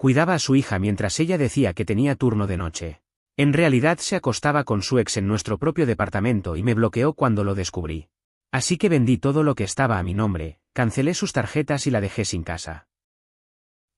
Cuidaba a su hija mientras ella decía que tenía turno de noche. En realidad se acostaba con su ex en nuestro propio departamento y me bloqueó cuando lo descubrí. Así que vendí todo lo que estaba a mi nombre, cancelé sus tarjetas y la dejé sin casa.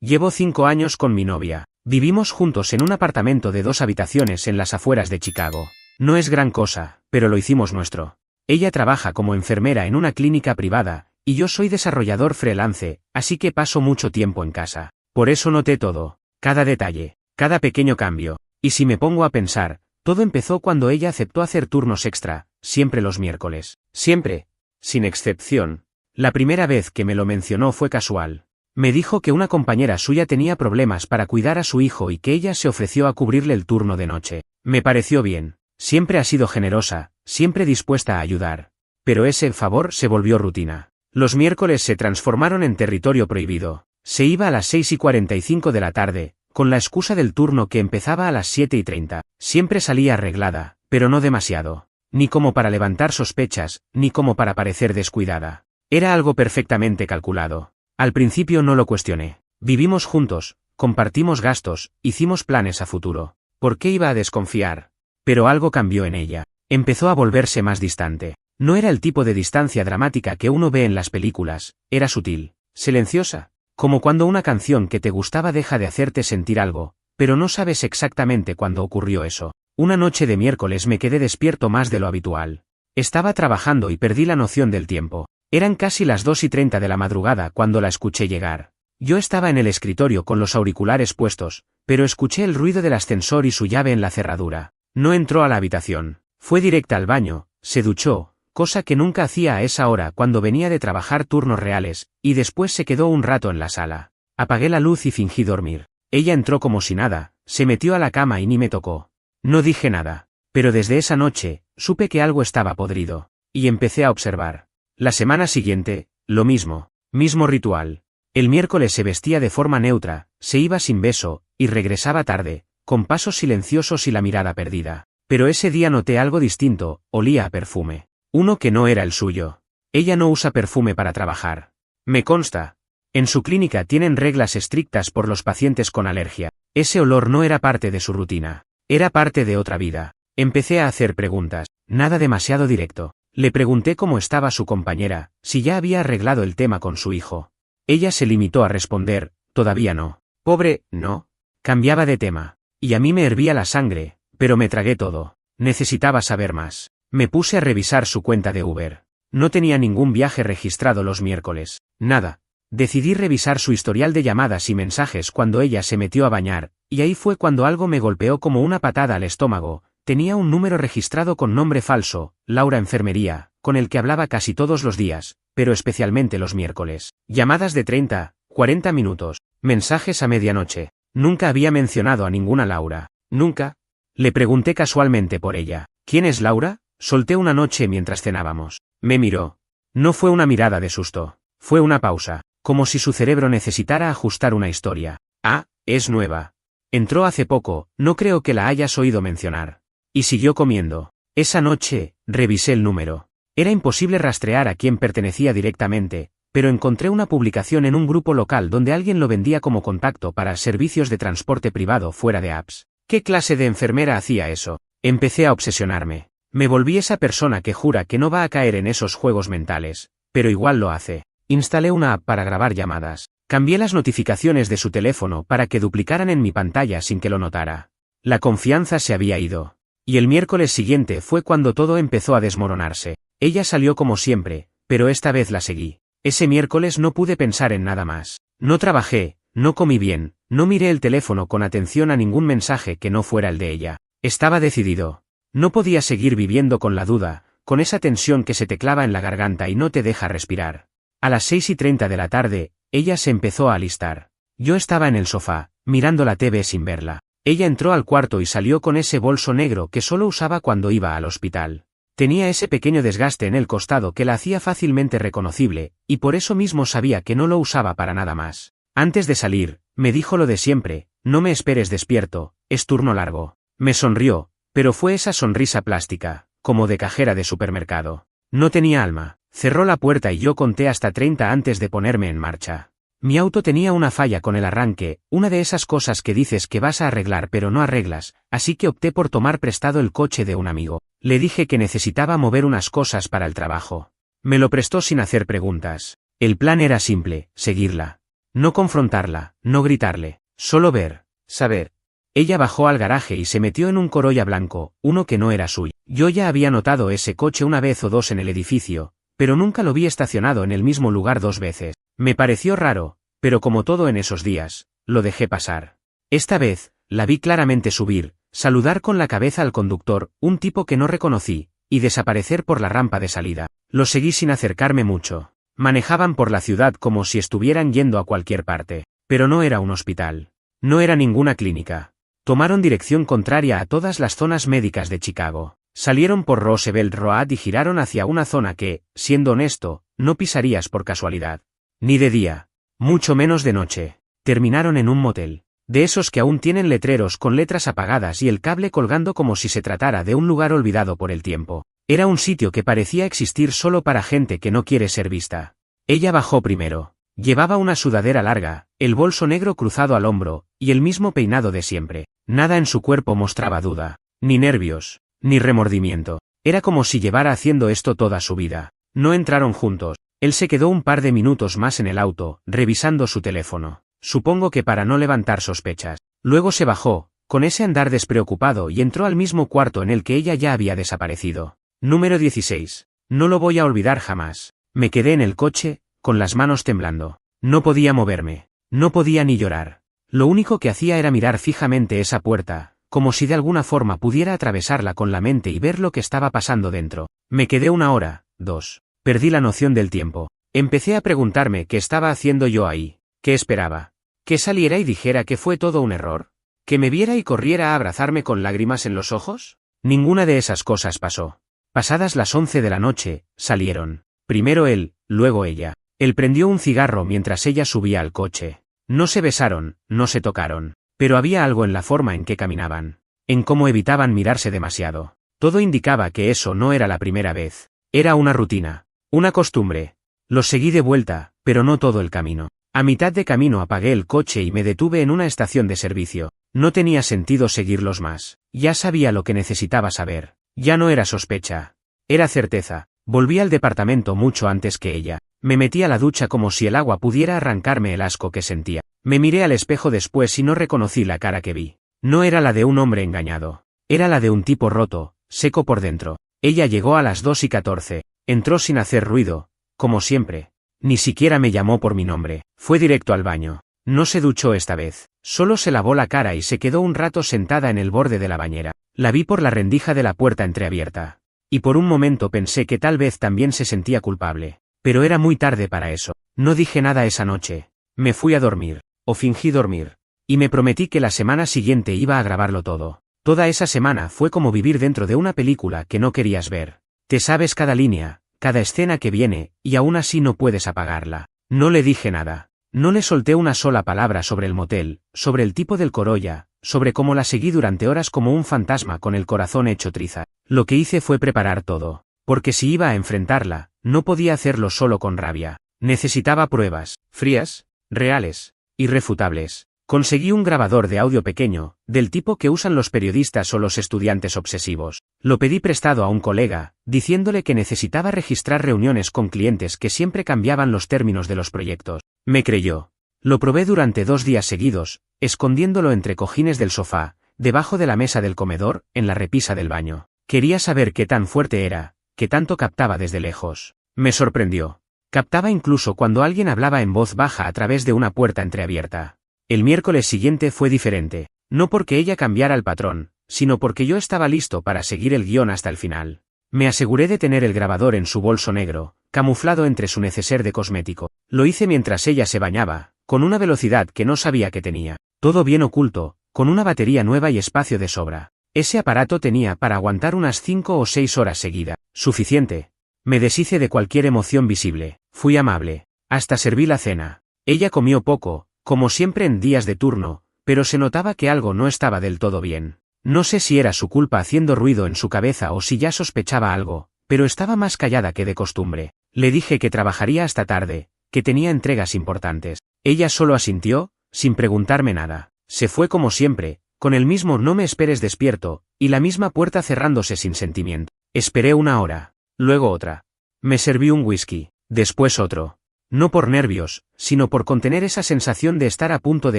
Llevo 5 años con mi novia. Vivimos juntos en un apartamento de 2 habitaciones en las afueras de Chicago. No es gran cosa, pero lo hicimos nuestro. Ella trabaja como enfermera en una clínica privada, y yo soy desarrollador freelance, así que paso mucho tiempo en casa. Por eso noté todo, cada detalle, cada pequeño cambio. Y si me pongo a pensar, todo empezó cuando ella aceptó hacer turnos extra, siempre los miércoles. Siempre, sin excepción. La primera vez que me lo mencionó fue casual. Me dijo que una compañera suya tenía problemas para cuidar a su hijo y que ella se ofreció a cubrirle el turno de noche. Me pareció bien. Siempre ha sido generosa, siempre dispuesta a ayudar. Pero ese favor se volvió rutina. Los miércoles se transformaron en territorio prohibido. Se iba a las 6:45 de la tarde, con la excusa del turno que empezaba a las 7:30. Siempre salía arreglada, pero no demasiado. Ni como para levantar sospechas, ni como para parecer descuidada. Era algo perfectamente calculado. Al principio no lo cuestioné. Vivimos juntos, compartimos gastos, hicimos planes a futuro. ¿Por qué iba a desconfiar? Pero algo cambió en ella. Empezó a volverse más distante. No era el tipo de distancia dramática que uno ve en las películas, era sutil, silenciosa. Como cuando una canción que te gustaba deja de hacerte sentir algo, pero no sabes exactamente cuándo ocurrió eso. Una noche de miércoles me quedé despierto más de lo habitual. Estaba trabajando y perdí la noción del tiempo. Eran casi las 2:30 de la madrugada cuando la escuché llegar. Yo estaba en el escritorio con los auriculares puestos, pero escuché el ruido del ascensor y su llave en la cerradura. No entró a la habitación. Fue directa al baño, se duchó, cosa que nunca hacía a esa hora cuando venía de trabajar turnos reales, y después se quedó un rato en la sala. Apagué la luz y fingí dormir. Ella entró como si nada, se metió a la cama y ni me tocó. No dije nada, pero desde esa noche, supe que algo estaba podrido, y empecé a observar. La semana siguiente, lo mismo, mismo ritual. El miércoles se vestía de forma neutra, se iba sin beso, y regresaba tarde, con pasos silenciosos y la mirada perdida. Pero ese día noté algo distinto, olía a perfume. Uno que no era el suyo. Ella no usa perfume para trabajar. Me consta. En su clínica tienen reglas estrictas por los pacientes con alergia. Ese olor no era parte de su rutina. Era parte de otra vida. Empecé a hacer preguntas, nada demasiado directo. Le pregunté cómo estaba su compañera, si ya había arreglado el tema con su hijo. Ella se limitó a responder, todavía no. Pobre, no. Cambiaba de tema. Y a mí me hervía la sangre, pero me tragué todo. Necesitaba saber más. Me puse a revisar su cuenta de Uber. No tenía ningún viaje registrado los miércoles. Nada. Decidí revisar su historial de llamadas y mensajes cuando ella se metió a bañar, y ahí fue cuando algo me golpeó como una patada al estómago. Tenía un número registrado con nombre falso, Laura Enfermería, con el que hablaba casi todos los días, pero especialmente los miércoles. Llamadas de 30, 40 minutos, mensajes a medianoche. Nunca había mencionado a ninguna Laura. Nunca. Le pregunté casualmente por ella. ¿Quién es Laura? Solté una noche mientras cenábamos. Me miró. No fue una mirada de susto. Fue una pausa, como si su cerebro necesitara ajustar una historia. Ah, es nueva. Entró hace poco, no creo que la hayas oído mencionar. Y siguió comiendo. Esa noche, revisé el número. Era imposible rastrear a quién pertenecía directamente, pero encontré una publicación en un grupo local donde alguien lo vendía como contacto para servicios de transporte privado fuera de apps. ¿Qué clase de enfermera hacía eso? Empecé a obsesionarme. Me volví esa persona que jura que no va a caer en esos juegos mentales, pero igual lo hace. Instalé una app para grabar llamadas. Cambié las notificaciones de su teléfono para que duplicaran en mi pantalla sin que lo notara. La confianza se había ido. Y el miércoles siguiente fue cuando todo empezó a desmoronarse. Ella salió como siempre, pero esta vez la seguí. Ese miércoles no pude pensar en nada más. No trabajé, no comí bien, no miré el teléfono con atención a ningún mensaje que no fuera el de ella. Estaba decidido. No podía seguir viviendo con la duda, con esa tensión que se te clava en la garganta y no te deja respirar. A las 6:30 de la tarde, ella se empezó a alistar. Yo estaba en el sofá, mirando la TV sin verla. Ella entró al cuarto y salió con ese bolso negro que solo usaba cuando iba al hospital. Tenía ese pequeño desgaste en el costado que la hacía fácilmente reconocible, y por eso mismo sabía que no lo usaba para nada más. Antes de salir, me dijo lo de siempre, no me esperes despierto, es turno largo. Me sonrió, pero fue esa sonrisa plástica, como de cajera de supermercado. No tenía alma. Cerró la puerta y yo conté hasta 30 antes de ponerme en marcha. Mi auto tenía una falla con el arranque, una de esas cosas que dices que vas a arreglar pero no arreglas, así que opté por tomar prestado el coche de un amigo. Le dije que necesitaba mover unas cosas para el trabajo. Me lo prestó sin hacer preguntas. El plan era simple, seguirla. No confrontarla, no gritarle, solo ver, saber. Ella bajó al garaje y se metió en un Corolla blanco, uno que no era suyo. Yo ya había notado ese coche una vez o dos en el edificio, pero nunca lo vi estacionado en el mismo lugar 2 veces. Me pareció raro, pero como todo en esos días, lo dejé pasar. Esta vez, la vi claramente subir, saludar con la cabeza al conductor, un tipo que no reconocí, y desaparecer por la rampa de salida. Lo seguí sin acercarme mucho. Manejaban por la ciudad como si estuvieran yendo a cualquier parte. Pero no era un hospital. No era ninguna clínica. Tomaron dirección contraria a todas las zonas médicas de Chicago. Salieron por Roosevelt Road y giraron hacia una zona que, siendo honesto, no pisarías por casualidad. Ni de día. Mucho menos de noche. Terminaron en un motel. De esos que aún tienen letreros con letras apagadas y el cable colgando como si se tratara de un lugar olvidado por el tiempo. Era un sitio que parecía existir solo para gente que no quiere ser vista. Ella bajó primero. Llevaba una sudadera larga, el bolso negro cruzado al hombro, y el mismo peinado de siempre. Nada en su cuerpo mostraba duda, ni nervios, ni remordimiento. Era como si llevara haciendo esto toda su vida. No entraron juntos. Él se quedó un par de minutos más en el auto, revisando su teléfono. Supongo que para no levantar sospechas. Luego se bajó, con ese andar despreocupado y entró al mismo cuarto en el que ella ya había desaparecido. Número 16. No lo voy a olvidar jamás. Me quedé en el coche, con las manos temblando. No podía moverme. No podía ni llorar. Lo único que hacía era mirar fijamente esa puerta, como si de alguna forma pudiera atravesarla con la mente y ver lo que estaba pasando dentro. Me quedé 1 hora, 2. Perdí la noción del tiempo. Empecé a preguntarme qué estaba haciendo yo ahí, qué esperaba. Que saliera y dijera que fue todo un error. Que me viera y corriera a abrazarme con lágrimas en los ojos. Ninguna de esas cosas pasó. Pasadas las 11 de la noche, salieron. Primero él, luego ella. Él prendió un cigarro mientras ella subía al coche. No se besaron, no se tocaron. Pero había algo en la forma en que caminaban. En cómo evitaban mirarse demasiado. Todo indicaba que eso no era la primera vez. Era una rutina. Una costumbre. Los seguí de vuelta, pero no todo el camino. A mitad de camino apagué el coche y me detuve en una estación de servicio. No tenía sentido seguirlos más. Ya sabía lo que necesitaba saber. Ya no era sospecha. Era certeza. Volví al departamento mucho antes que ella. Me metí a la ducha como si el agua pudiera arrancarme el asco que sentía. Me miré al espejo después y no reconocí la cara que vi. No era la de un hombre engañado. Era la de un tipo roto, seco por dentro. Ella llegó a las 2:14. Entró sin hacer ruido, como siempre. Ni siquiera me llamó por mi nombre. Fue directo al baño. No se duchó esta vez. Solo se lavó la cara y se quedó un rato sentada en el borde de la bañera. La vi por la rendija de la puerta entreabierta. Y por un momento pensé que tal vez también se sentía culpable. Pero era muy tarde para eso. No dije nada esa noche. Me fui a dormir. O fingí dormir. Y me prometí que la semana siguiente iba a grabarlo todo. Toda esa semana fue como vivir dentro de una película que no querías ver. Te sabes cada línea, cada escena que viene, y aún así no puedes apagarla. No le dije nada. No le solté una sola palabra sobre el motel, sobre el tipo del Corolla, sobre cómo la seguí durante horas como un fantasma con el corazón hecho triza. Lo que hice fue preparar todo. Porque si iba a enfrentarla, no podía hacerlo solo con rabia. Necesitaba pruebas, frías, reales, irrefutables. Conseguí un grabador de audio pequeño, del tipo que usan los periodistas o los estudiantes obsesivos. Lo pedí prestado a un colega, diciéndole que necesitaba registrar reuniones con clientes que siempre cambiaban los términos de los proyectos. Me creyó. Lo probé durante 2 días seguidos, escondiéndolo entre cojines del sofá, debajo de la mesa del comedor, en la repisa del baño. Quería saber qué tan fuerte era, qué tanto captaba desde lejos. Me sorprendió. Captaba incluso cuando alguien hablaba en voz baja a través de una puerta entreabierta. El miércoles siguiente fue diferente, no porque ella cambiara el patrón, sino porque yo estaba listo para seguir el guión hasta el final. Me aseguré de tener el grabador en su bolso negro, camuflado entre su neceser de cosmético. Lo hice mientras ella se bañaba, con una velocidad que no sabía que tenía. Todo bien oculto, con una batería nueva y espacio de sobra. Ese aparato tenía para aguantar unas 5 o 6 horas seguida. Suficiente. Me deshice de cualquier emoción visible. Fui amable. Hasta serví la cena. Ella comió poco, como siempre en días de turno, pero se notaba que algo no estaba del todo bien. No sé si era su culpa haciendo ruido en su cabeza o si ya sospechaba algo, pero estaba más callada que de costumbre. Le dije que trabajaría hasta tarde, que tenía entregas importantes. Ella solo asintió, sin preguntarme nada. Se fue como siempre, con el mismo no me esperes despierto, y la misma puerta cerrándose sin sentimiento. Esperé 1 hora, luego otra. Me serví un whisky, después otro. No por nervios, sino por contener esa sensación de estar a punto de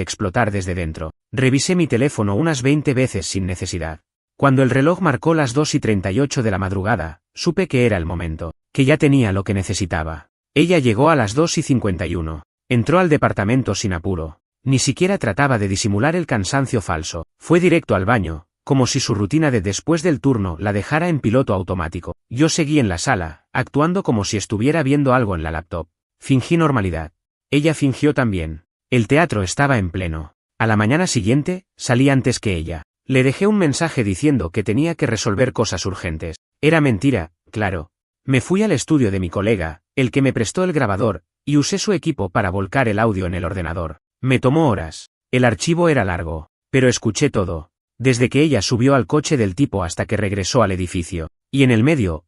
explotar desde dentro. Revisé mi teléfono unas 20 veces sin necesidad. Cuando el reloj marcó las 2:38 de la madrugada, supe que era el momento, que ya tenía lo que necesitaba. Ella llegó a las 2:51. Entró al departamento sin apuro. Ni siquiera trataba de disimular el cansancio falso. Fue directo al baño, como si su rutina de después del turno la dejara en piloto automático. Yo seguí en la sala, actuando como si estuviera viendo algo en la laptop. Fingí normalidad. Ella fingió también. El teatro estaba en pleno. A la mañana siguiente, salí antes que ella. Le dejé un mensaje diciendo que tenía que resolver cosas urgentes. Era mentira, claro. Me fui al estudio de mi colega, el que me prestó el grabador, y usé su equipo para volcar el audio en el ordenador. Me tomó horas. El archivo era largo, pero escuché todo. Desde que ella subió al coche del tipo hasta que regresó al edificio. Y en el medio,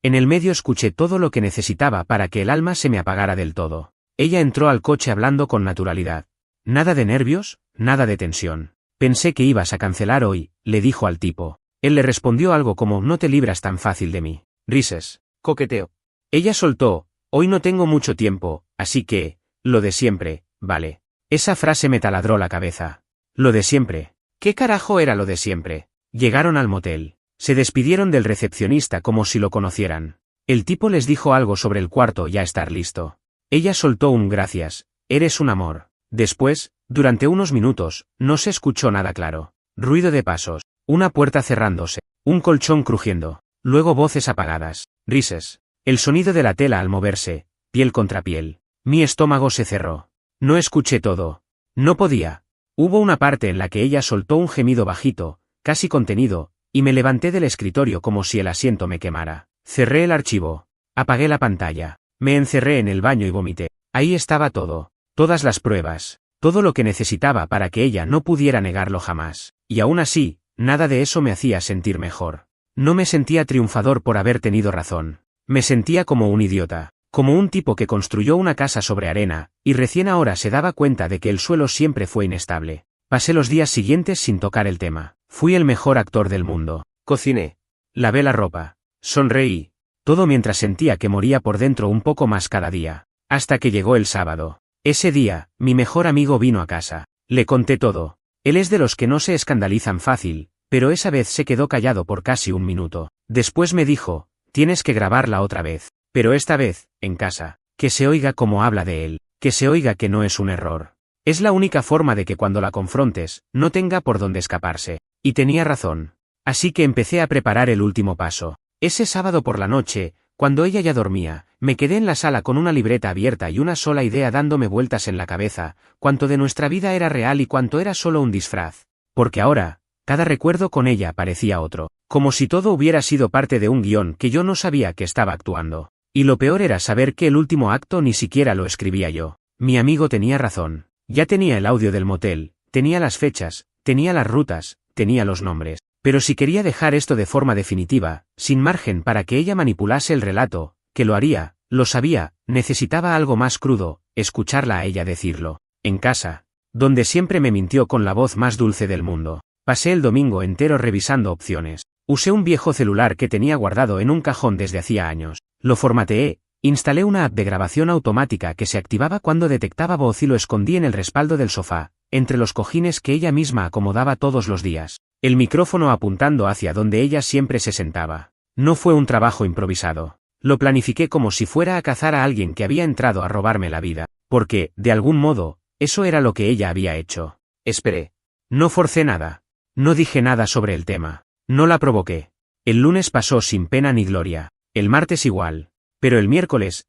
en el medio escuché todo lo que necesitaba para que el alma se me apagara del todo. Ella entró al coche hablando con naturalidad. Nada de nervios, nada de tensión. Pensé que ibas a cancelar hoy, le dijo al tipo. Él le respondió algo como no te libras tan fácil de mí. Rises. Coqueteo. Ella soltó, hoy no tengo mucho tiempo, así que, lo de siempre, vale. Esa frase me taladró la cabeza. Lo de siempre. ¿Qué carajo era lo de siempre? Llegaron al motel. Se despidieron del recepcionista como si lo conocieran. El tipo les dijo algo sobre el cuarto ya estar listo. Ella soltó un gracias, eres un amor. Después, durante unos minutos, no se escuchó nada claro. Ruido de pasos, una puerta cerrándose, un colchón crujiendo, luego voces apagadas, rises, el sonido de la tela al moverse, piel contra piel. Mi estómago se cerró. No escuché todo. No podía. Hubo una parte en la que ella soltó un gemido bajito, casi contenido, y me levanté del escritorio como si el asiento me quemara. Cerré el archivo. Apagué la pantalla. Me encerré en el baño y vomité. Ahí estaba todo. Todas las pruebas. Todo lo que necesitaba para que ella no pudiera negarlo jamás. Y aún así, nada de eso me hacía sentir mejor. No me sentía triunfador por haber tenido razón. Me sentía como un idiota. Como un tipo que construyó una casa sobre arena, y recién ahora se daba cuenta de que el suelo siempre fue inestable. Pasé los días siguientes sin tocar el tema. Fui el mejor actor del mundo. Cociné. Lavé la ropa. Sonreí. Todo mientras sentía que moría por dentro un poco más cada día. Hasta que llegó el sábado. Ese día, mi mejor amigo vino a casa. Le conté todo. Él es de los que no se escandalizan fácil, pero esa vez se quedó callado por casi un minuto. Después me dijo, tienes que grabarla otra vez. Pero esta vez, en casa, que se oiga como habla de él, que se oiga que no es un error. Es la única forma de que cuando la confrontes, no tenga por dónde escaparse. Y tenía razón. Así que empecé a preparar el último paso. Ese sábado por la noche, cuando ella ya dormía, me quedé en la sala con una libreta abierta y una sola idea dándome vueltas en la cabeza, cuánto de nuestra vida era real y cuánto era solo un disfraz. Porque ahora, cada recuerdo con ella parecía otro, como si todo hubiera sido parte de un guión que yo no sabía que estaba actuando. Y lo peor era saber que el último acto ni siquiera lo escribía yo. Mi amigo tenía razón. Ya tenía el audio del motel, tenía las fechas, tenía las rutas, tenía los nombres. Pero si quería dejar esto de forma definitiva, sin margen para que ella manipulase el relato, que lo haría, lo sabía, necesitaba algo más crudo, escucharla a ella decirlo. En casa, donde siempre me mintió con la voz más dulce del mundo. Pasé el domingo entero revisando opciones. Usé un viejo celular que tenía guardado en un cajón desde hacía años. Lo formateé, instalé una app de grabación automática que se activaba cuando detectaba voz y lo escondí en el respaldo del sofá, entre los cojines que ella misma acomodaba todos los días, el micrófono apuntando hacia donde ella siempre se sentaba. No fue un trabajo improvisado. Lo planifiqué como si fuera a cazar a alguien que había entrado a robarme la vida, porque, de algún modo, eso era lo que ella había hecho. Esperé. No forcé nada. No dije nada sobre el tema. No la provoqué. El lunes pasó sin pena ni gloria. El martes igual. Pero el miércoles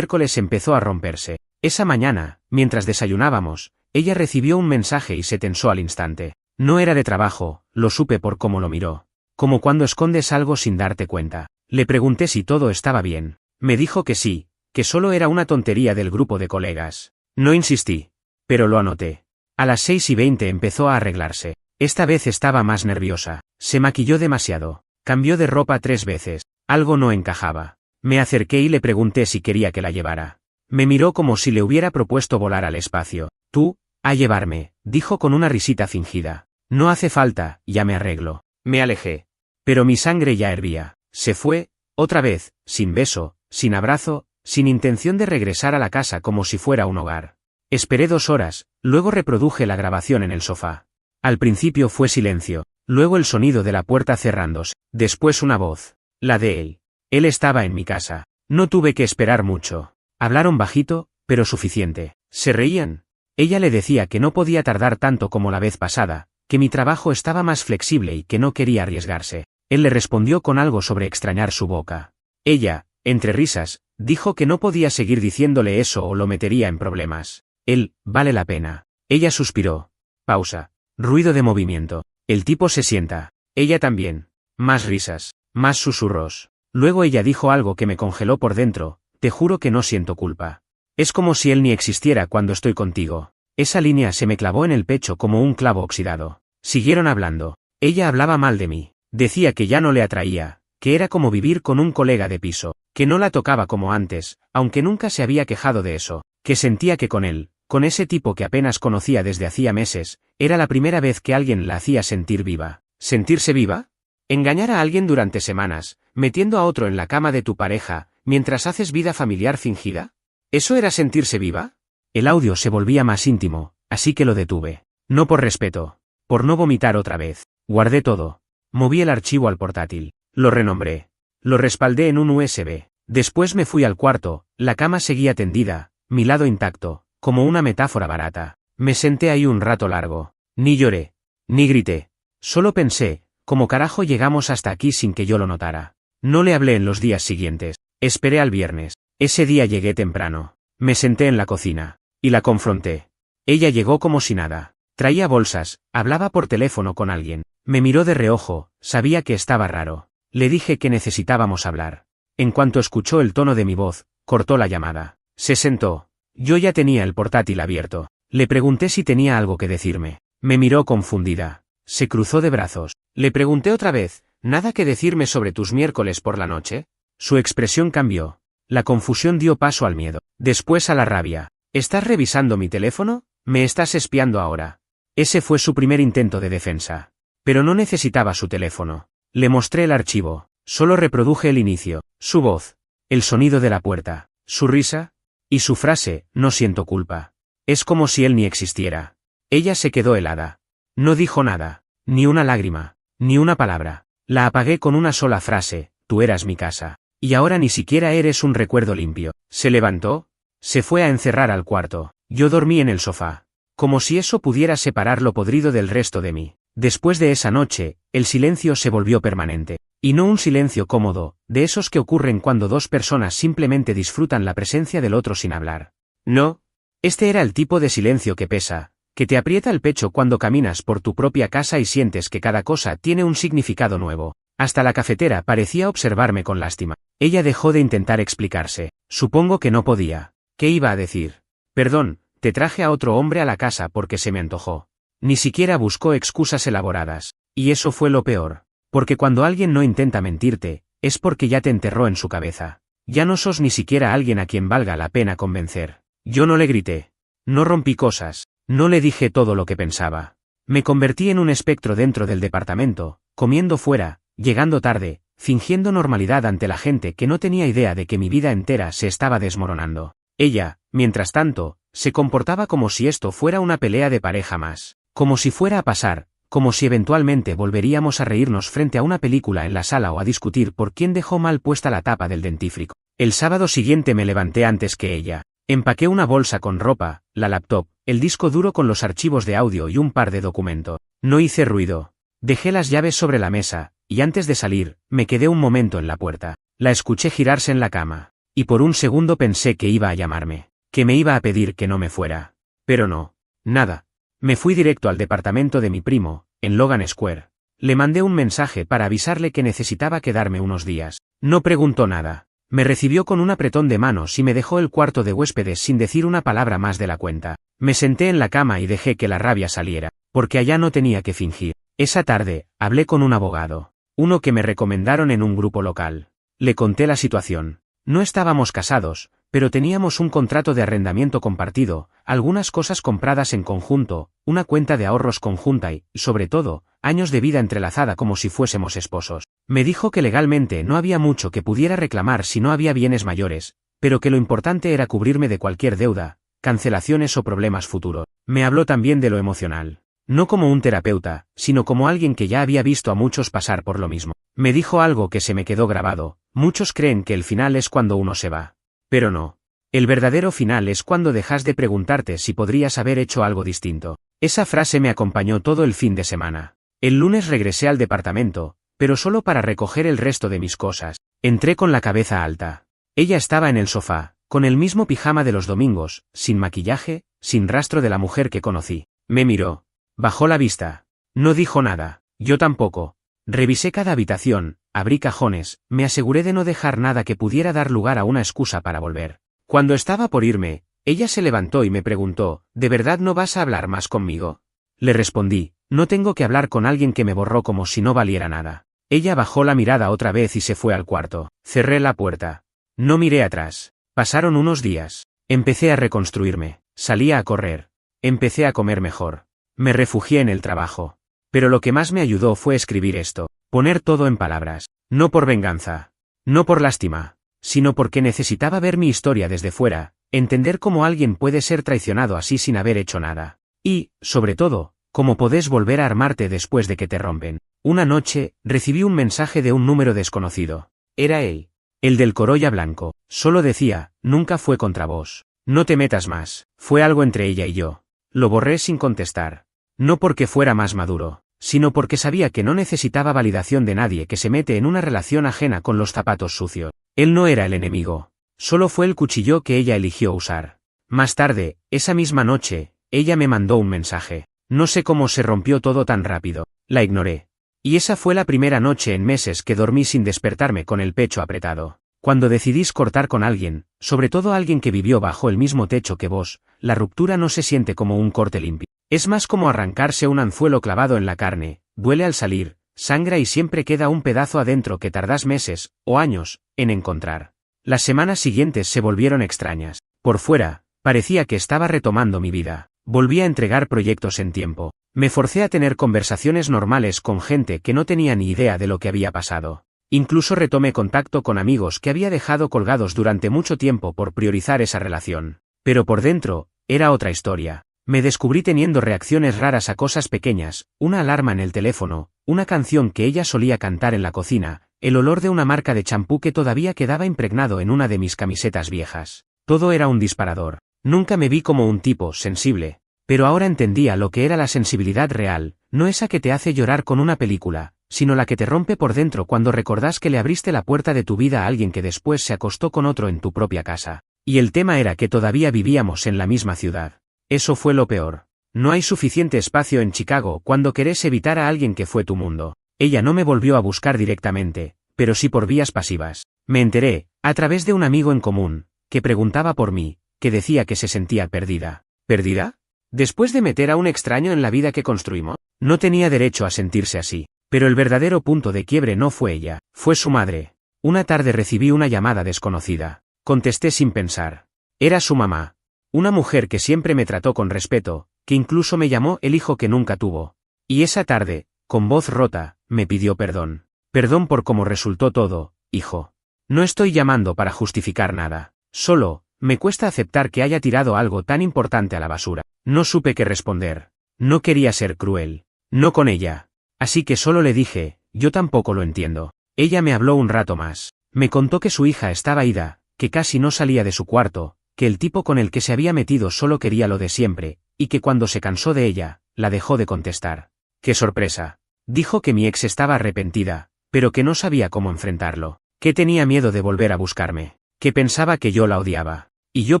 empezó a romperse. Esa mañana, mientras desayunábamos, ella recibió un mensaje y se tensó al instante. No era de trabajo, lo supe por cómo lo miró. Como cuando escondes algo sin darte cuenta. Le pregunté si todo estaba bien. Me dijo que sí, que solo era una tontería del grupo de colegas. No insistí. Pero lo anoté. A las 6:20 empezó a arreglarse. Esta vez estaba más nerviosa. Se maquilló demasiado. Cambió de ropa 3 veces. Algo no encajaba. Me acerqué y le pregunté si quería que la llevara. Me miró como si le hubiera propuesto volar al espacio. Tú, a llevarme, dijo con una risita fingida. No hace falta, ya me arreglo. Me alejé. Pero mi sangre ya hervía. Se fue, otra vez, sin beso, sin abrazo, sin intención de regresar a la casa como si fuera un hogar. Esperé 2 horas, luego reproduje la grabación en el sofá. Al principio fue silencio, luego el sonido de la puerta cerrándose, después una voz. La de él. Él estaba en mi casa. No tuve que esperar mucho. Hablaron bajito, pero suficiente. Se reían. Ella le decía que no podía tardar tanto como la vez pasada, que mi trabajo estaba más flexible y que no quería arriesgarse. Él le respondió con algo sobre extrañar su boca. Ella, entre risas, dijo que no podía seguir diciéndole eso o lo metería en problemas. Él, vale la pena. Ella suspiró. Pausa. Ruido de movimiento. El tipo se sienta. Ella también. Más risas. Más susurros. Luego ella dijo algo que me congeló por dentro. Te juro que no siento culpa. Es como si él ni existiera cuando estoy contigo. Esa línea se me clavó en el pecho como un clavo oxidado. Siguieron hablando. Ella hablaba mal de mí. Decía que ya no le atraía, que era como vivir con un colega de piso, que no la tocaba como antes, aunque nunca se había quejado de eso, que sentía que con él, con ese tipo que apenas conocía desde hacía meses, era la primera vez que alguien la hacía sentir viva. ¿Sentirse viva? Engañar a alguien durante semanas, metiendo a otro en la cama de tu pareja, mientras haces vida familiar fingida. ¿Eso era sentirse viva? El audio se volvía más íntimo, así que lo detuve. No por respeto. Por no vomitar otra vez. Guardé todo. Moví el archivo al portátil. Lo renombré. Lo respaldé en un USB. Después me fui al cuarto, la cama seguía tendida, mi lado intacto, como una metáfora barata. Me senté ahí un rato largo. Ni lloré. Ni grité. Solo pensé, ¿cómo carajo llegamos hasta aquí sin que yo lo notara? No le hablé en los días siguientes. Esperé al viernes. Ese día llegué temprano. Me senté en la cocina. Y la confronté. Ella llegó como si nada. Traía bolsas, hablaba por teléfono con alguien. Me miró de reojo, sabía que estaba raro. Le dije que necesitábamos hablar. En cuanto escuchó el tono de mi voz, cortó la llamada. Se sentó. Yo ya tenía el portátil abierto. Le pregunté si tenía algo que decirme. Me miró confundida. Se cruzó de brazos. Le pregunté otra vez, ¿nada que decirme sobre tus miércoles por la noche? Su expresión cambió. La confusión dio paso al miedo. Después a la rabia. ¿Estás revisando mi teléfono? ¿Me estás espiando ahora? Ese fue su primer intento de defensa. Pero no necesitaba su teléfono. Le mostré el archivo. Solo reproduje el inicio, su voz, el sonido de la puerta, su risa, y su frase, no siento culpa. Es como si él ni existiera. Ella se quedó helada. No dijo nada, ni una lágrima, ni una palabra. La apagué con una sola frase, tú eras mi casa. Y ahora ni siquiera eres un recuerdo limpio. Se levantó, se fue a encerrar al cuarto. Yo dormí en el sofá. Como si eso pudiera separar lo podrido del resto de mí. Después de esa noche, el silencio se volvió permanente. Y no un silencio cómodo, de esos que ocurren cuando 2 personas simplemente disfrutan la presencia del otro sin hablar. No. Este era el tipo de silencio que pesa, que te aprieta el pecho cuando caminas por tu propia casa y sientes que cada cosa tiene un significado nuevo. Hasta la cafetera parecía observarme con lástima. Ella dejó de intentar explicarse. Supongo que no podía. ¿Qué iba a decir? Perdón, te traje a otro hombre a la casa porque se me antojó. Ni siquiera buscó excusas elaboradas. Y eso fue lo peor. Porque cuando alguien no intenta mentirte, es porque ya te enterró en su cabeza. Ya no sos ni siquiera alguien a quien valga la pena convencer. Yo no le grité. No rompí cosas. No le dije todo lo que pensaba. Me convertí en un espectro dentro del departamento, comiendo fuera, llegando tarde, fingiendo normalidad ante la gente que no tenía idea de que mi vida entera se estaba desmoronando. Ella, mientras tanto, se comportaba como si esto fuera una pelea de pareja más. Como si fuera a pasar, como si eventualmente volveríamos a reírnos frente a una película en la sala o a discutir por quién dejó mal puesta la tapa del dentífrico. El sábado siguiente me levanté antes que ella. Empaqué una bolsa con ropa, la laptop, el disco duro con los archivos de audio y un par de documentos. No hice ruido. Dejé las llaves sobre la mesa, y antes de salir, me quedé un momento en la puerta. La escuché girarse en la cama. Y por un segundo pensé que iba a llamarme, que me iba a pedir que no me fuera. Pero no. Nada. Me fui directo al departamento de mi primo, en Logan Square. Le mandé un mensaje para avisarle que necesitaba quedarme unos días. No preguntó nada. Me recibió con un apretón de manos y me dejó el cuarto de huéspedes sin decir una palabra más de la cuenta. Me senté en la cama y dejé que la rabia saliera, porque allá no tenía que fingir. Esa tarde, hablé con un abogado, uno que me recomendaron en un grupo local. Le conté la situación. No estábamos casados, pero teníamos un contrato de arrendamiento compartido, algunas cosas compradas en conjunto, una cuenta de ahorros conjunta y, sobre todo, años de vida entrelazada como si fuésemos esposos. Me dijo que legalmente no había mucho que pudiera reclamar si no había bienes mayores, pero que lo importante era cubrirme de cualquier deuda, cancelaciones o problemas futuros. Me habló también de lo emocional. No como un terapeuta, sino como alguien que ya había visto a muchos pasar por lo mismo. Me dijo algo que se me quedó grabado: muchos creen que el final es cuando uno se va. Pero no. El verdadero final es cuando dejas de preguntarte si podrías haber hecho algo distinto. Esa frase me acompañó todo el fin de semana. El lunes regresé al departamento, pero solo para recoger el resto de mis cosas. Entré con la cabeza alta. Ella estaba en el sofá, con el mismo pijama de los domingos, sin maquillaje, sin rastro de la mujer que conocí. Me miró. Bajó la vista. No dijo nada. Yo tampoco. Revisé cada habitación, abrí cajones, me aseguré de no dejar nada que pudiera dar lugar a una excusa para volver. Cuando estaba por irme, ella se levantó y me preguntó: ¿de verdad no vas a hablar más conmigo? Le respondí: no tengo que hablar con alguien que me borró como si no valiera nada. Ella bajó la mirada otra vez y se fue al cuarto. Cerré la puerta. No miré atrás. Pasaron unos días. Empecé a reconstruirme. Salía a correr. Empecé a comer mejor. Me refugié en el trabajo. Pero lo que más me ayudó fue escribir esto, poner todo en palabras, no por venganza, no por lástima, sino porque necesitaba ver mi historia desde fuera, entender cómo alguien puede ser traicionado así sin haber hecho nada. Y, sobre todo, cómo podés volver a armarte después de que te rompen. Una noche, recibí un mensaje de un número desconocido. Era él. El del Corolla blanco. Solo decía: nunca fue contra vos. No te metas más. Fue algo entre ella y yo. Lo borré sin contestar. No porque fuera más maduro, sino porque sabía que no necesitaba validación de nadie que se mete en una relación ajena con los zapatos sucios. Él no era el enemigo. Solo fue el cuchillo que ella eligió usar. Más tarde, esa misma noche, ella me mandó un mensaje. No sé cómo se rompió todo tan rápido. La ignoré. Y esa fue la primera noche en meses que dormí sin despertarme con el pecho apretado. Cuando decidís cortar con alguien, sobre todo alguien que vivió bajo el mismo techo que vos, la ruptura no se siente como un corte limpio. Es más como arrancarse un anzuelo clavado en la carne, duele al salir, sangra y siempre queda un pedazo adentro que tardás meses, o años, en encontrar. Las semanas siguientes se volvieron extrañas. Por fuera, parecía que estaba retomando mi vida. Volví a entregar proyectos en tiempo. Me forcé a tener conversaciones normales con gente que no tenía ni idea de lo que había pasado. Incluso retomé contacto con amigos que había dejado colgados durante mucho tiempo por priorizar esa relación. Pero por dentro, era otra historia. Me descubrí teniendo reacciones raras a cosas pequeñas, una alarma en el teléfono, una canción que ella solía cantar en la cocina, el olor de una marca de champú que todavía quedaba impregnado en una de mis camisetas viejas. Todo era un disparador. Nunca me vi como un tipo sensible, pero ahora entendía lo que era la sensibilidad real, no esa que te hace llorar con una película, sino la que te rompe por dentro cuando recordás que le abriste la puerta de tu vida a alguien que después se acostó con otro en tu propia casa. Y el tema era que todavía vivíamos en la misma ciudad. Eso fue lo peor. No hay suficiente espacio en Chicago cuando querés evitar a alguien que fue tu mundo. Ella no me volvió a buscar directamente, pero sí por vías pasivas. Me enteré, a través de un amigo en común, que preguntaba por mí, que decía que se sentía perdida. ¿Perdida? Después de meter a un extraño en la vida que construimos, no tenía derecho a sentirse así. Pero el verdadero punto de quiebre no fue ella, fue su madre. Una tarde recibí una llamada desconocida. Contesté sin pensar. Era su mamá. Una mujer que siempre me trató con respeto, que incluso me llamó el hijo que nunca tuvo. Y esa tarde, con voz rota, me pidió perdón. Perdón por cómo resultó todo, hijo. No estoy llamando para justificar nada. Solo, me cuesta aceptar que haya tirado algo tan importante a la basura. No supe qué responder. No quería ser cruel. No con ella. Así que solo le dije: yo tampoco lo entiendo. Ella me habló un rato más. Me contó que su hija estaba ida, que casi no salía de su cuarto, que el tipo con el que se había metido solo quería lo de siempre, y que cuando se cansó de ella, la dejó de contestar. ¡Qué sorpresa! Dijo que mi ex estaba arrepentida, pero que no sabía cómo enfrentarlo, que tenía miedo de volver a buscarme, que pensaba que yo la odiaba. Y yo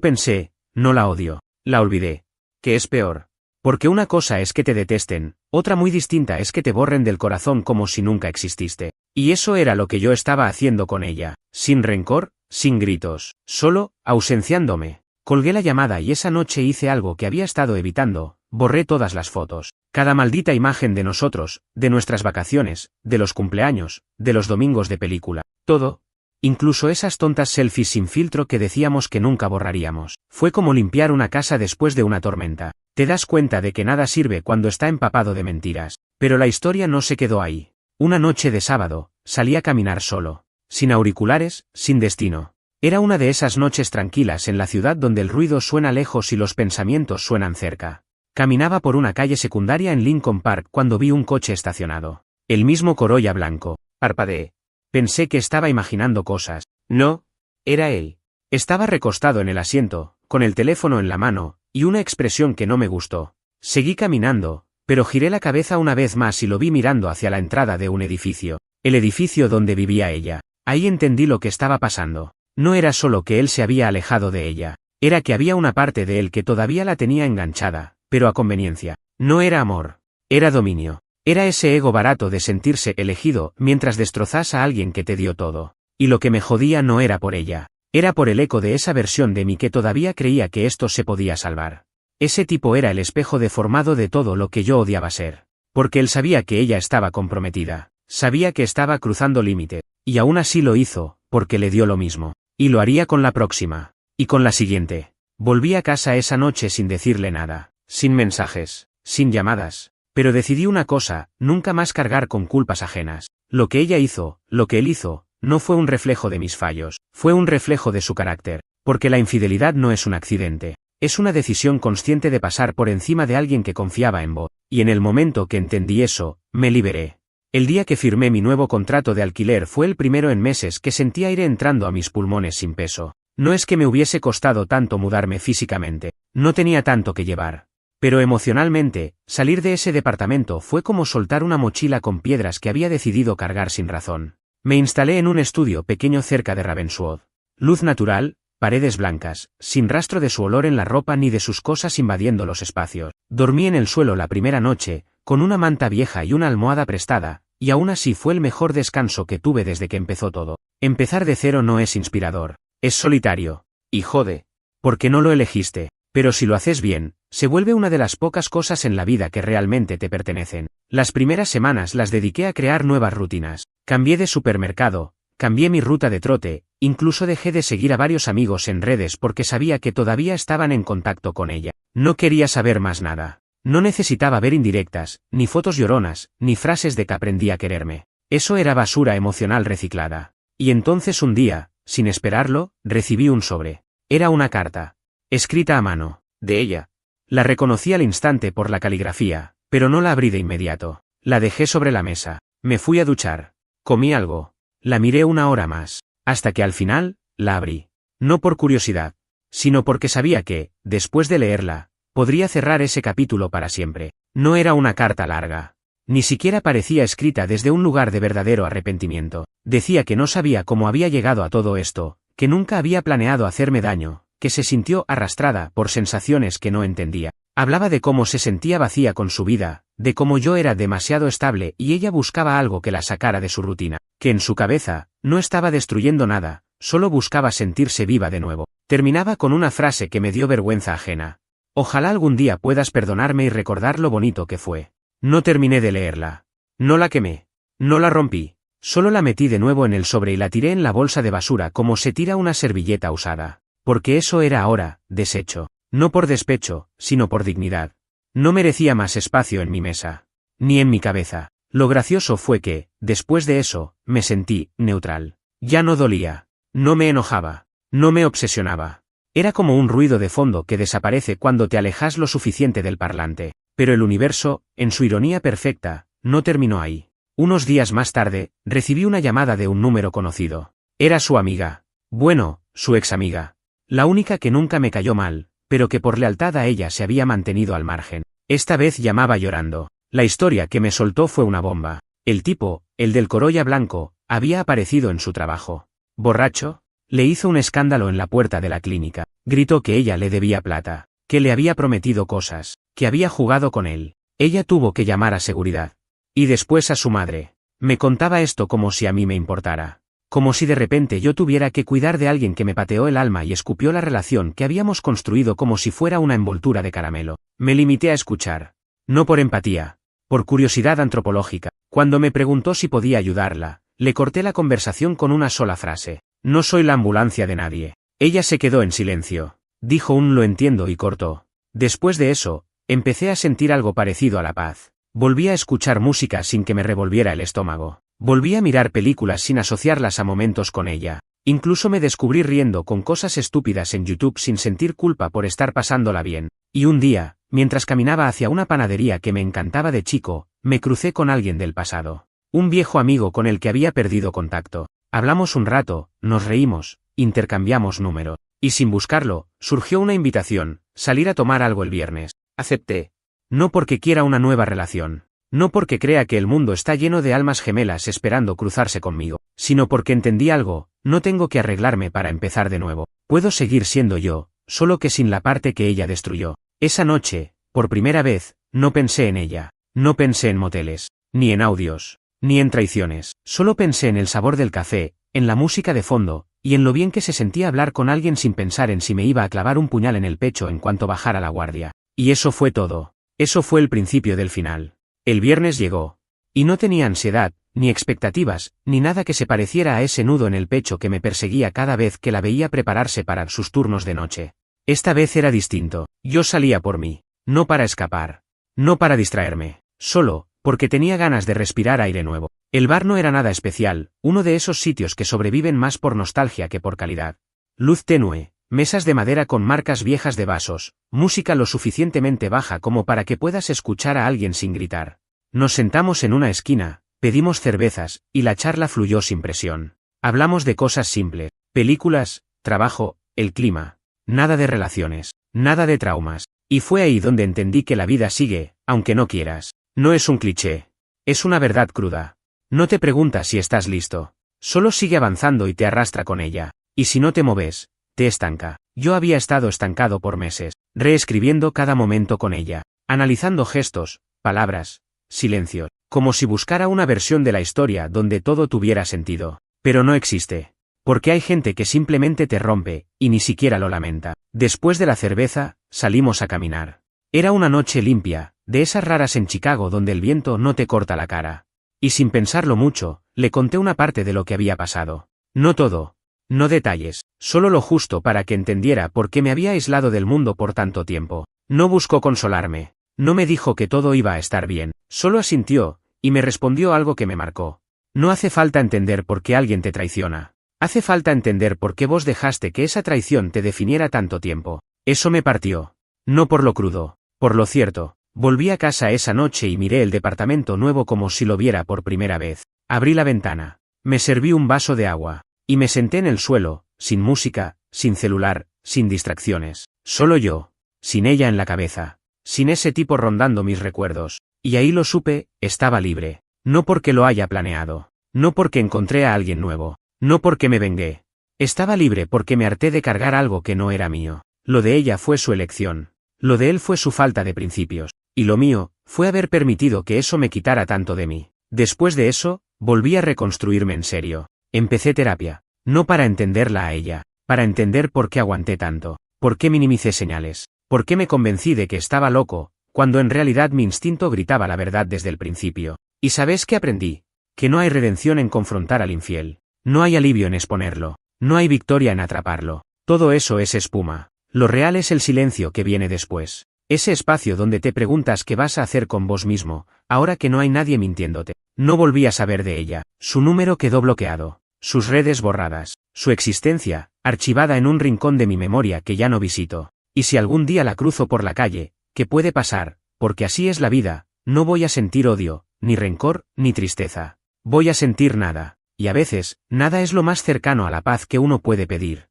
pensé: no la odio, la olvidé. ¿Qué es peor? Porque una cosa es que te detesten, otra muy distinta es que te borren del corazón como si nunca exististe. Y eso era lo que yo estaba haciendo con ella, sin rencor, sin gritos, solo, ausenciándome. Colgué la llamada y esa noche hice algo que había estado evitando: borré todas las fotos, cada maldita imagen de nosotros, de nuestras vacaciones, de los cumpleaños, de los domingos de película, todo. Incluso esas tontas selfies sin filtro que decíamos que nunca borraríamos. Fue como limpiar una casa después de una tormenta. Te das cuenta de que nada sirve cuando está empapado de mentiras. Pero la historia no se quedó ahí. Una noche de sábado, salí a caminar solo. Sin auriculares, sin destino. Era una de esas noches tranquilas en la ciudad donde el ruido suena lejos y los pensamientos suenan cerca. Caminaba por una calle secundaria en Lincoln Park cuando vi un coche estacionado. El mismo Corolla blanco. Parpadeé. Pensé que estaba imaginando cosas. No, era él. Estaba recostado en el asiento, con el teléfono en la mano, y una expresión que no me gustó. Seguí caminando, pero giré la cabeza una vez más y lo vi mirando hacia la entrada de un edificio. El edificio donde vivía ella. Ahí entendí lo que estaba pasando. No era solo que él se había alejado de ella. Era que había una parte de él que todavía la tenía enganchada, pero a conveniencia. No era amor. Era dominio. Era ese ego barato de sentirse elegido mientras destrozas a alguien que te dio todo. Y lo que me jodía no era por ella. Era por el eco de esa versión de mí que todavía creía que esto se podía salvar. Ese tipo era el espejo deformado de todo lo que yo odiaba ser. Porque él sabía que ella estaba comprometida. Sabía que estaba cruzando límite. Y aún así lo hizo, porque le dio lo mismo. Y lo haría con la próxima. Y con la siguiente. Volví a casa esa noche sin decirle nada. Sin mensajes. Sin llamadas. Pero decidí una cosa, nunca más cargar con culpas ajenas. Lo que ella hizo, lo que él hizo, no fue un reflejo de mis fallos, fue un reflejo de su carácter, porque la infidelidad no es un accidente, es una decisión consciente de pasar por encima de alguien que confiaba en vos, y en el momento que entendí eso, me liberé. El día que firmé mi nuevo contrato de alquiler fue el primero en meses que sentí aire entrando a mis pulmones sin peso. No es que me hubiese costado tanto mudarme físicamente, no tenía tanto que llevar. Pero emocionalmente, salir de ese departamento fue como soltar una mochila con piedras que había decidido cargar sin razón. Me instalé en un estudio pequeño cerca de Ravenswood. Luz natural, paredes blancas, sin rastro de su olor en la ropa ni de sus cosas invadiendo los espacios. Dormí en el suelo la primera noche, con una manta vieja y una almohada prestada, y aún así fue el mejor descanso que tuve desde que empezó todo. Empezar de cero no es inspirador, es solitario. Y jode. Porque no lo elegiste. Pero si lo haces bien, se vuelve una de las pocas cosas en la vida que realmente te pertenecen. Las primeras semanas las dediqué a crear nuevas rutinas. Cambié de supermercado, cambié mi ruta de trote, incluso dejé de seguir a varios amigos en redes porque sabía que todavía estaban en contacto con ella. No quería saber más nada. No necesitaba ver indirectas, ni fotos lloronas, ni frases de que aprendí a quererme. Eso era basura emocional reciclada. Y entonces un día, sin esperarlo, recibí un sobre. Era una carta. Escrita a mano, de ella. La reconocí al instante por la caligrafía, pero no la abrí de inmediato. La dejé sobre la mesa. Me fui a duchar. Comí algo. La miré una hora más, hasta que al final, la abrí. No por curiosidad, sino porque sabía que, después de leerla, podría cerrar ese capítulo para siempre. No era una carta larga. Ni siquiera parecía escrita desde un lugar de verdadero arrepentimiento. Decía que no sabía cómo había llegado a todo esto, que nunca había planeado hacerme daño, que se sintió arrastrada por sensaciones que no entendía. Hablaba de cómo se sentía vacía con su vida, de cómo yo era demasiado estable y ella buscaba algo que la sacara de su rutina, que en su cabeza, no estaba destruyendo nada, solo buscaba sentirse viva de nuevo. Terminaba con una frase que me dio vergüenza ajena. Ojalá algún día puedas perdonarme y recordar lo bonito que fue. No terminé de leerla. No la quemé. No la rompí. Solo la metí de nuevo en el sobre y la tiré en la bolsa de basura como se tira una servilleta usada. Porque eso era ahora, desecho. No por despecho, sino por dignidad. No merecía más espacio en mi mesa. Ni en mi cabeza. Lo gracioso fue que, después de eso, me sentí neutral. Ya no dolía. No me enojaba. No me obsesionaba. Era como un ruido de fondo que desaparece cuando te alejas lo suficiente del parlante. Pero el universo, en su ironía perfecta, no terminó ahí. Unos días más tarde, recibí una llamada de un número conocido. Era su amiga. Bueno, su ex amiga. La única que nunca me cayó mal, pero que por lealtad a ella se había mantenido al margen. Esta vez llamaba llorando. La historia que me soltó fue una bomba. El tipo, el del Corolla blanco, había aparecido en su trabajo. ¿Borracho? Le hizo un escándalo en la puerta de la clínica. Gritó que ella le debía plata, que le había prometido cosas, que había jugado con él. Ella tuvo que llamar a seguridad. Y después a su madre. Me contaba esto como si a mí me importara. Como si de repente yo tuviera que cuidar de alguien que me pateó el alma y escupió la relación que habíamos construido como si fuera una envoltura de caramelo. Me limité a escuchar. No por empatía. Por curiosidad antropológica. Cuando me preguntó si podía ayudarla, le corté la conversación con una sola frase. No soy la ambulancia de nadie. Ella se quedó en silencio. Dijo un lo entiendo y cortó. Después de eso, empecé a sentir algo parecido a la paz. Volví a escuchar música sin que me revolviera el estómago. Volví a mirar películas sin asociarlas a momentos con ella. Incluso me descubrí riendo con cosas estúpidas en YouTube sin sentir culpa por estar pasándola bien. Y un día, mientras caminaba hacia una panadería que me encantaba de chico, me crucé con alguien del pasado. Un viejo amigo con el que había perdido contacto. Hablamos un rato, nos reímos, intercambiamos números. Y sin buscarlo, surgió una invitación, salir a tomar algo el viernes. Acepté. No porque quiera una nueva relación. No porque crea que el mundo está lleno de almas gemelas esperando cruzarse conmigo, sino porque entendí algo, no tengo que arreglarme para empezar de nuevo. Puedo seguir siendo yo, solo que sin la parte que ella destruyó. Esa noche, por primera vez, no pensé en ella. No pensé en moteles, ni en audios, ni en traiciones. Solo pensé en el sabor del café, en la música de fondo, y en lo bien que se sentía hablar con alguien sin pensar en si me iba a clavar un puñal en el pecho en cuanto bajara la guardia. Y eso fue todo. Eso fue el principio del final. El viernes llegó. Y no tenía ansiedad, ni expectativas, ni nada que se pareciera a ese nudo en el pecho que me perseguía cada vez que la veía prepararse para sus turnos de noche. Esta vez era distinto. Yo salía por mí. No para escapar. No para distraerme. Solo, porque tenía ganas de respirar aire nuevo. El bar no era nada especial, uno de esos sitios que sobreviven más por nostalgia que por calidad. Luz tenue, mesas de madera con marcas viejas de vasos, música lo suficientemente baja como para que puedas escuchar a alguien sin gritar. Nos sentamos en una esquina, pedimos cervezas, y la charla fluyó sin presión. Hablamos de cosas simples, películas, trabajo, el clima. Nada de relaciones, nada de traumas. Y fue ahí donde entendí que la vida sigue, aunque no quieras. No es un cliché. Es una verdad cruda. No te pregunta si estás listo. Solo sigue avanzando y te arrastra con ella. Y si no te moves, te estanca. Yo había estado estancado por meses, reescribiendo cada momento con ella, analizando gestos, palabras, silencios, como si buscara una versión de la historia donde todo tuviera sentido. Pero no existe. Porque hay gente que simplemente te rompe, y ni siquiera lo lamenta. Después de la cerveza, salimos a caminar. Era una noche limpia, de esas raras en Chicago donde el viento no te corta la cara. Y sin pensarlo mucho, le conté una parte de lo que había pasado. No todo. No detalles, solo lo justo para que entendiera por qué me había aislado del mundo por tanto tiempo. No buscó consolarme. No me dijo que todo iba a estar bien. Solo asintió, y me respondió algo que me marcó. No hace falta entender por qué alguien te traiciona. Hace falta entender por qué vos dejaste que esa traición te definiera tanto tiempo. Eso me partió. No por lo crudo, por lo cierto. Volví a casa esa noche y miré el departamento nuevo como si lo viera por primera vez. Abrí la ventana. Me serví un vaso de agua. Y me senté en el suelo, sin música, sin celular, sin distracciones. Solo yo. Sin ella en la cabeza. Sin ese tipo rondando mis recuerdos. Y ahí lo supe, estaba libre. No porque lo haya planeado. No porque encontré a alguien nuevo. No porque me vengué. Estaba libre porque me harté de cargar algo que no era mío. Lo de ella fue su elección. Lo de él fue su falta de principios. Y lo mío, fue haber permitido que eso me quitara tanto de mí. Después de eso, volví a reconstruirme en serio. Empecé terapia. No para entenderla a ella. Para entender por qué aguanté tanto. Por qué minimicé señales. Por qué me convencí de que estaba loco, cuando en realidad mi instinto gritaba la verdad desde el principio. ¿Y sabes qué aprendí? Que no hay redención en confrontar al infiel. No hay alivio en exponerlo. No hay victoria en atraparlo. Todo eso es espuma. Lo real es el silencio que viene después. Ese espacio donde te preguntas qué vas a hacer con vos mismo, ahora que no hay nadie mintiéndote. No volví a saber de ella. Su número quedó bloqueado. Sus redes borradas. Su existencia, archivada en un rincón de mi memoria que ya no visito. Y si algún día la cruzo por la calle, ¿qué puede pasar? Porque así es la vida, no voy a sentir odio, ni rencor, ni tristeza. Voy a sentir nada. Y a veces, nada es lo más cercano a la paz que uno puede pedir.